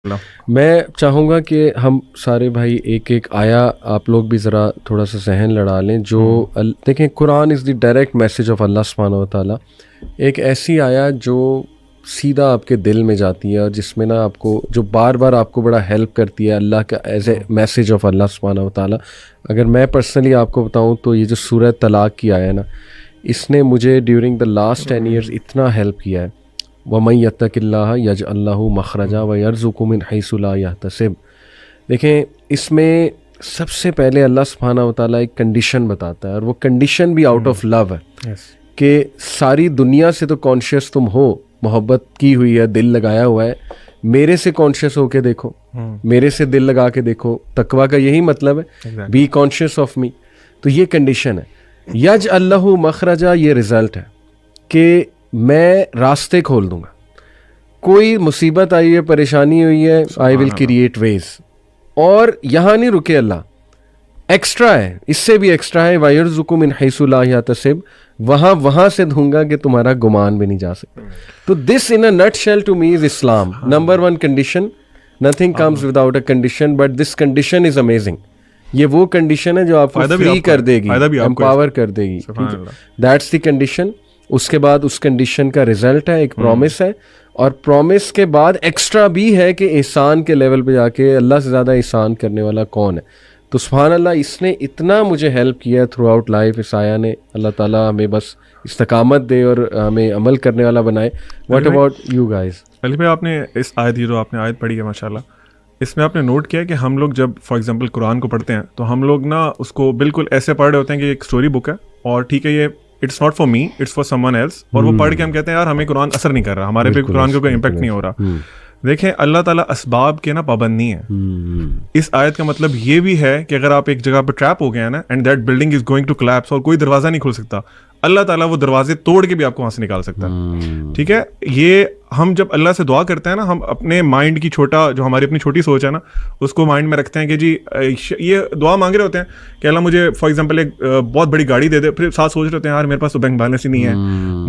میں چاہوں گا کہ ہم سارے بھائی ایک ایک آیا آپ لوگ بھی ذرا تھوڑا سا ذہن لڑا لیں. جو دیکھیں قرآن از دی ڈائریکٹ میسیج آف اللہ سبحانہ و تعالیٰ. ایک ایسی آیا جو سیدھا آپ کے دل میں جاتی ہے اور جس میں نا آپ کو جو بار بار آپ کو بڑا ہیلپ کرتی ہے اللہ کا ایز اے میسیج آف اللہ سبحانہ و تعالیٰ. اگر میں پرسنلی آپ کو بتاؤں تو یہ جو سورہ طلاق کی آیا نا, اس نے مجھے ڈیورنگ دا لاسٹ 10 ایئرز اتنا ہیلپ کیا ہے. وَمَن يَتَّقِ اللَّهَ يَجْعَل لَّهُ مَخْرَجًا وَيَرْزُقْهُ مِنْ حَيْثُ لَا يَحْتَسِبُ. دیکھیں اس میں سب سے پہلے اللہ سبحانہ و تعالیٰ ایک کنڈیشن بتاتا ہے, اور وہ کنڈیشن بھی آؤٹ آف لو ہے کہ ساری دنیا سے تو کانشیس تم ہو, محبت کی ہوئی ہے, دل لگایا ہوا ہے, میرے سے کانشیس ہو کے دیکھو, میرے سے دل لگا کے دیکھو. تقویٰ کا یہی مطلب ہے, بی کانشیس آف می. تو یہ کنڈیشن ہے. یجعل لہ مخرجا, یہ رزلٹ ہے کہ میں راستے کھول دوں گا. کوئی مصیبت آئی ہے, پریشانی ہوئی ہے, آئی ول کریٹ ویز. اور یہاں نہیں رکے اللہ, ایکسٹرا ہے, اس سے بھی ایکسٹرا ہے. وَيَرْزُقُ مِنْ حَيْثُ لَا يَحْتَسِبُ, وہاں سے دوں گا کہ تمہارا گمان بھی نہیں جا سکتا. تو this in a nutshell to me is Islam. Number 1 condition, nothing comes without a condition, but this condition is amazing. یہ وہ کنڈیشن ہے جو آپ کو فری کر دے گی, امپاور کر دے گی. That's the condition. اس کے بعد اس کنڈیشن کا رزلٹ ہے, ایک پرومس ہے, اور پرومس کے بعد ایکسٹرا بھی ہے کہ احسان کے لیول پہ جا کے اللہ سے زیادہ احسان کرنے والا کون ہے. تو سبحان اللہ, اس نے اتنا مجھے ہیلپ کیا تھرو آؤٹ لائف اس آیا نے. اللہ تعالیٰ ہمیں بس استقامت دے اور ہمیں عمل کرنے والا بنائے. What about you guys? Ali بھائی, آپ نے اس آیت, یہ جو آپ نے آیت پڑھی ہے ماشاء اللہ, اس میں آپ نے نوٹ کیا کہ ہم لوگ جب فار ایگزامپل قرآن کو پڑھتے ہیں تو ہم لوگ نا اس کو بالکل ایسے پڑھ رہے ہوتے ہیں کہ ایک اسٹوری بک ہے, اور ٹھیک ہے یہ it's not for me, it's for someone else, اور وہ پڑھ کے ہم کہتے ہیں یار ہمیں قرآن اثر نہیں کر رہا, ہمارے پہ قرآن کا کوئی امپیکٹ نہیں ہو رہا. دیکھیں اللہ تعالیٰ اسباب کے نا پابند نہیں ہے. اس آیت کا مطلب یہ بھی ہے کہ اگر آپ ایک جگہ پہ ٹریپ ہو گئے ہیں نا, and that building is going to collapse, اور کوئی دروازہ نہیں کھل سکتا, اللہ تعالیٰ وہ دروازے توڑ کے بھی آپ کو وہاں سے نکال سکتا ہے. ٹھیک ہے, یہ ہم جب اللہ سے دعا کرتے ہیں نا, ہم اپنے مائنڈ کی چھوٹا, جو ہماری اپنی چھوٹی سوچ ہے نا, اس کو مائنڈ میں رکھتے ہیں کہ جی یہ دعا مانگ رہے ہوتے ہیں کہ اللہ مجھے فار ایگزامپل ایک بہت بڑی گاڑی دے دے, پھر ساتھ سوچ رہے ہوتے ہیں یار میرے پاس تو بینک بیلنس ہی نہیں ہے,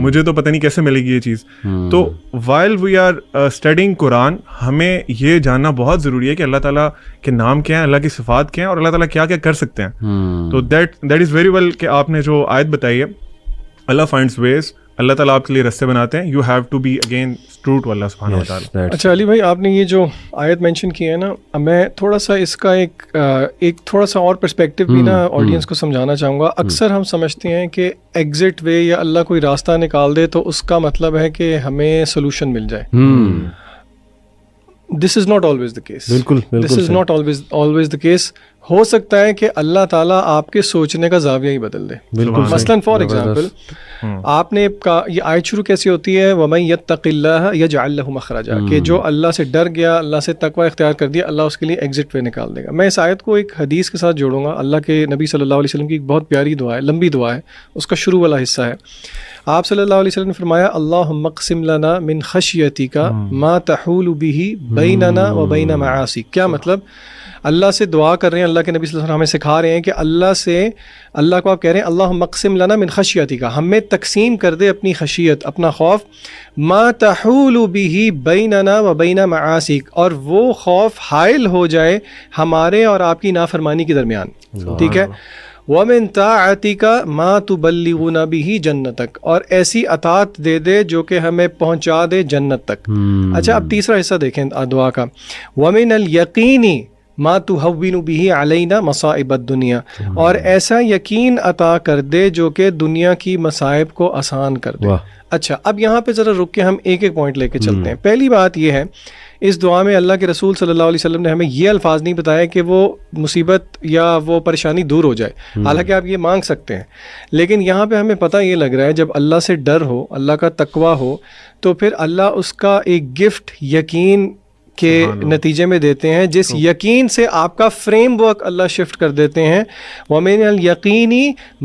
مجھے تو پتہ نہیں کیسے ملے گی یہ چیز. تو وائل وی آر اسٹڈیئنگ قرآن, ہمیں یہ جاننا بہت ضروری ہے کہ اللہ تعالیٰ کے نام کیا ہیں, اللہ کی صفات کیا ہیں, اور اللہ تعالیٰ کیا کیا کر سکتے ہیں. تو دیٹ از ویری ویل کہ آپ نے جو آیت بتائی ہے, اللہ فائنڈس ویز, اللہ تعالیٰ آپ کے لیے رستے بناتے ہیں. You have to be again true to Allah Subhanahu wa تعالیٰ. اچھا علی بھائی, آپ نے یہ جو آیت مینشن کی ہے نا, میں تھوڑا سا اس کا ایک تھوڑا سا اور پرسپیکٹیو بھی نا آڈینس کو سمجھانا چاہوں گا. اکثر ہم سمجھتے ہیں کہ ایگزٹ وے یا اللہ کوئی راستہ نکال دے تو اس کا مطلب ہے کہ ہمیں سولوشن مل جائے. This is not always the case. بالکل, this is not always the case. ہو سکتا ہے کہ اللہ تعالیٰ آپ کے سوچنے کا زاویہ ہی بدل دے. مثلاً فار ایگزامپل, آپ نے یہ آیت شروع کیسی ہوتی ہے, وَمَن يَتَّقِ اللَّهَ يَجْعَل لَهُ مَخْرَجًا, کہ جو اللہ سے ڈر گیا, اللہ سے تقوی اختیار کر دیا, اللہ اس کے لیے ایگزٹ وے نکال دے گا. میں اس آیت کو ایک حدیث کے ساتھ جوڑوں گا. اللہ کے نبی صلی اللہ علیہ وسلم کی ایک بہت پیاری دعا ہے, لمبی دعا ہے, اس کا شروع والا حصہ ہے. آپ صلی اللہ علیہ وسلم نے فرمایا, اللہم اقسم لنا من خشیتک ما تحول به بیننا و بین معاصیک. کیا مطلب؟ اللہ سے دعا کر رہے ہیں, اللہ کے نبی صلی اللہ علیہ وسلم ہمیں سکھا رہے ہیں کہ اللہ کو آپ کہہ رہے ہیں اللہم اقسم لنا من خشیتک, ہمیں تقسیم کر دے اپنی خشیت, اپنا خوف, ما تحول به بیننا و بین معاصیک, اور وہ خوف حائل ہو جائے ہمارے اور آپ کی نافرمانی کے درمیان. ٹھیک ہے, وَمِن طَاعَتِكَ مَا تُبَلِّغُنَا بِهِ جَنَّتَكَ, اور ایسی اطاعت دے دے جو کہ ہمیں پہنچا دے جنت تک. اچھا, اب تیسرا حصہ دیکھیں دعا کا, وَمِنَ الْيَقِينِ مَا تُهَوِّنُ بِهِ عَلَيْنَا مَصَائِبَ الدُّنْيَا, اور ایسا یقین عطا کر دے جو کہ دنیا کی مصائب کو آسان کر دے. اچھا, اب یہاں پہ ذرا رک کے ہم ایک ایک پوائنٹ لے کے چلتے ہیں. پہلی بات یہ ہے, اس دعا میں اللہ کے رسول صلی اللہ علیہ وسلم نے ہمیں یہ الفاظ نہیں بتایا کہ وہ مصیبت یا وہ پریشانی دور ہو جائے, حالانکہ آپ یہ مانگ سکتے ہیں, لیکن یہاں پہ ہمیں پتہ یہ لگ رہا ہے جب اللہ سے ڈر ہو, اللہ کا تقوی ہو, تو پھر اللہ اس کا ایک گفٹ یقین کے نتیجے میں دیتے ہیں, جس یقین سے آپ کا فریم ورک اللہ شفٹ کر دیتے ہیں. وَمِنَ الْيَقِينِ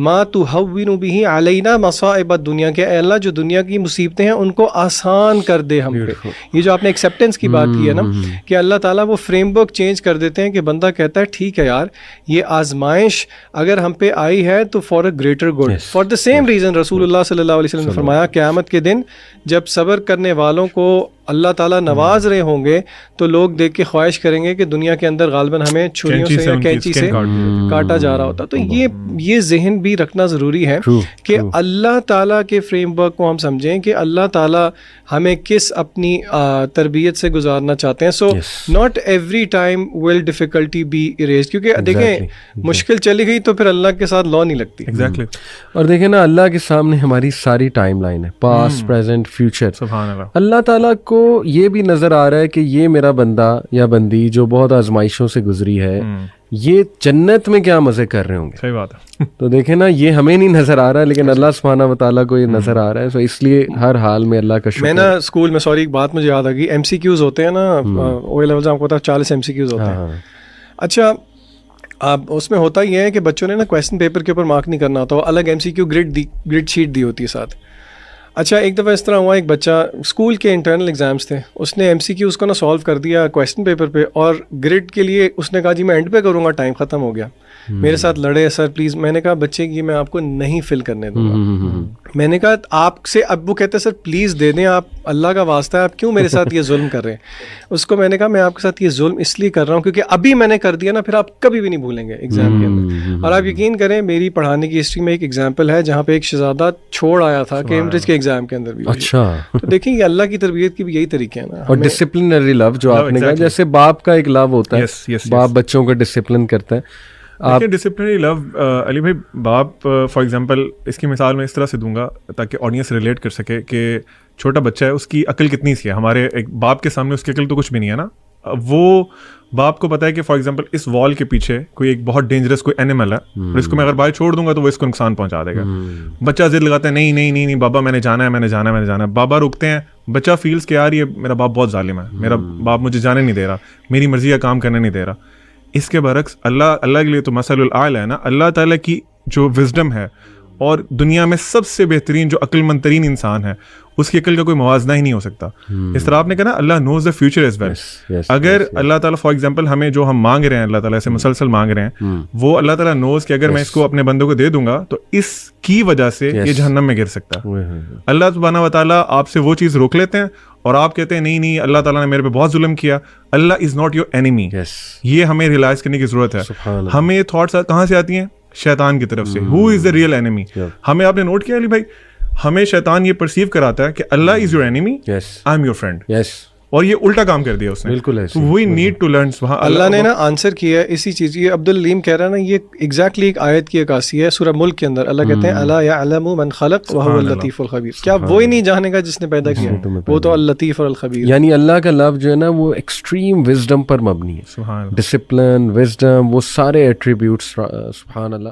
مَا تُهَوِّنُ بِهِ عَلَيْنَا مَصَائِبَ الدُّنْيَا, کہ اے اللہ جو دنیا کی مصیبتیں ہیں ان کو آسان کر دے ہم پہ. یہ جو آپ نے ایکسیپٹنس کی بات کی ہے نا, کہ اللہ تعالیٰ وہ فریم ورک چینج کر دیتے ہیں کہ بندہ کہتا ہے ٹھیک ہے یار, یہ آزمائش اگر ہم پہ آئی ہے تو for a greater good. For the same reason رسول اللہ صلی اللہ علیہ وسلم نے فرمایا, قیامت کے دن جب صبر کرنے والوں کو اللہ تعالیٰ نواز رہے ہوں گے تو لوگ دیکھ کے خواہش کریں گے کہ دنیا کے اندر غالباً ہمیں چھریوں سے یا کینچی سے کاٹا جا رہا ہوتا. تو یہ ذہن بھی رکھنا ضروری ہے کہ اللہ تعالیٰ کے فریم ورک کو ہم سمجھیں کہ اللہ تعالیٰ ہمیں کس اپنی تربیت سے گزارنا چاہتے ہیں. So not every time will difficulty be arise, کیونکہ دیکھیں مشکل چلی گئی تو پھر اللہ کے ساتھ لا نہیں لگتی. ایگزیکٹلی. اور دیکھیں نا اللہ کے سامنے ہماری ساری ٹائم لائن ہے, پاسٹ پریزنٹ فیوچر. سبحان اللہ. اللہ تعالیٰ کو یہ بھی نظر آ رہا ہے کہ یہ میرا بندہ یا بندی جو بہت آزمائشوں سے گزری ہے یہ جنت میں کیا مزے کر رہے ہوں گے. صحیح بات ہے. تو دیکھیں نا یہ ہمیں نہیں نظر آ رہا ہے لیکن اللہ سبحانہ و تعالیٰ کو یہ نظر آ رہا ہے. سو اس لیے ہر حال میں اللہ کا شکر. میں نا اسکول میں ایک بات مجھے یاد آ گئی, ایم سی کیوز ہوتے ہیں نا او لیول سے, آپ کو پتا 40 ایم سی کیوز ہوتے ہیں. اچھا اب اس میں ہوتا یہ ہے کہ بچوں نے نا کویسچن پیپر کے اوپر مارک نہیں کرنا ہوتا, وہ الگ M C Q grade sheet دی ہوتی ہے ساتھ. اچھا ایک دفعہ اس طرح ہوا, ایک بچہ اسکول کے انٹرنل ایگزامس تھے, اس نے ایم سی کیو اس کو نا سالو کر دیا کویسچن پیپر پہ, اور گریڈ کے لیے اس نے کہا جی میں اینڈ پہ کروں گا, ٹائم ختم ہو گیا. میرے ساتھ لڑے, سر پلیز. میں نے کہا بچے یہ میں آپ کو نہیں فل کرنے دوں گا. میں نے کہا آپ سے, اب وہ کہتے ہیں سر پلیز دے دیں, آپ اللہ کا واسطہ ہے, آپ کیوں میرے ساتھ یہ ظلم کر رہے ہیں. اس کو میں نے کہا میں آپ کے ساتھ یہ ظلم اس لیے کر رہا ہوں کیونکہ ابھی میں نے کر دیا نا, پھر آپ کبھی بھی نہیں بھولیں گے ایگزام کے اندر. اور آپ یقین کریں میری پڑھانے کی ہسٹری میں ایک ایگزامپل ہے جہاں پہ ایک شہزادہ چھوڑ آیا تھا کیمبرج کے ایگزام کے اندر بھی. اچھا تو دیکھیں یہ اللہ کی تربیت کی بھی یہی طریقے ہیں نا. اور ڈسپلنری لو جو آپ نے کہا, جیسے باپ کا ایک لو ہوتا ہے, باپ بچوں کو ڈسپلن کرتا ہے. ڈسپلنری لو علی بھائی, باپ فار ایگزامپل اس کی مثال میں اس طرح سے دوں گا تاکہ آڈینس ریلیٹ کر سکے کہ چھوٹا بچہ ہے, اس کی عقل کتنی سی ہے. ہمارے ایک باپ کے سامنے اس کی عقل تو کچھ بھی نہیں ہے نا. وہ باپ کو پتا ہے کہ فار ایگزامپل اس وال کے پیچھے کوئی ایک بہت ڈینجرس کوئی اینیمل ہے, اور اس کو میں اگر باہر چھوڑ دوں گا تو وہ اس کو نقصان پہنچا دے گا. بچہ ضد لگاتا ہے نہیں نہیں نہیں نہیں بابا میں نے جانا ہے, میں نے جانا ہے, میں نے جانا ہے. بابا روکتے ہیں, بچہ فیلز کہ یار یہ میرا باپ بہت ظالم ہے, میرا باپ مجھے جانے نہیں دے رہا, میری مرضی کا کام کرنے نہیں دے رہا. اس کے برعکس اللہ کے لیے تو مثل الاعلی ہے نا. اللہ تعالیٰ کی جو وزڈم ہے, اور دنیا میں سب سے بہترین جو عقل مند ترین انسان ہے, اس کی عقل کا کوئی موازنہ ہی نہیں ہو سکتا. اس طرح آپ نے کہا نا اللہ نوز دا فیوچر ایز ویل. اگر اللہ تعالیٰ فار ایگزامپل ہمیں جو ہم مانگ رہے ہیں, اللہ تعالیٰ سے مسلسل مانگ رہے ہیں, وہ اللہ تعالیٰ نوز کہ اگر میں اس کو اپنے بندوں کو دے دوں گا تو اس کی وجہ سے یہ جہنم میں گر سکتا ہے. اللہ سبحانہ و تعالیٰ آپ سے وہ چیز روک لیتے ہیں اور آپ کہتے ہیں نہیں نہیں اللہ تعالیٰ نے میرے پہ بہت ظلم کیا. اللہ از ناٹ یور اینیمی. یہ ہمیں ریئلائز کرنے کی ضرورت ہے. ہمیں یہ تھاٹس کہاں سے آتی ہیں؟ شیطان کی طرف سے. ہو از دا ریئل اینیمی. ہمیں آپ نے نوٹ کیا علی بھائی, ہمیں شیطان یہ پرسیو کراتا ہے کہ Allah is your enemy, I am your friend. اور یہ الٹا کام کر دیا اس نے. بالکل we need to learn. Allah نے نا آنسر کیا ہے اسی چیز. یہ عبداللیم کہہ رہا ہے نا, یہ ایگزیکٹلی ایک آیت کی عکاسی ہے سورہ ملک کے اندر. اللہ کہتے ہیں الا یعلم من خلق وهو اللطیف الخبیر. کیا وہی نہیں جانے گا جس نے پیدا کیا؟ وہ تو اللطیف اور الخبیر. یعنی اللہ کا لفظ جو ہے نا وہ ایکسٹریم وزڈم پر مبنی ہے. ڈسپلن, وزڈم, وہ سارے ایٹریبیوٹس. سبحان اللہ.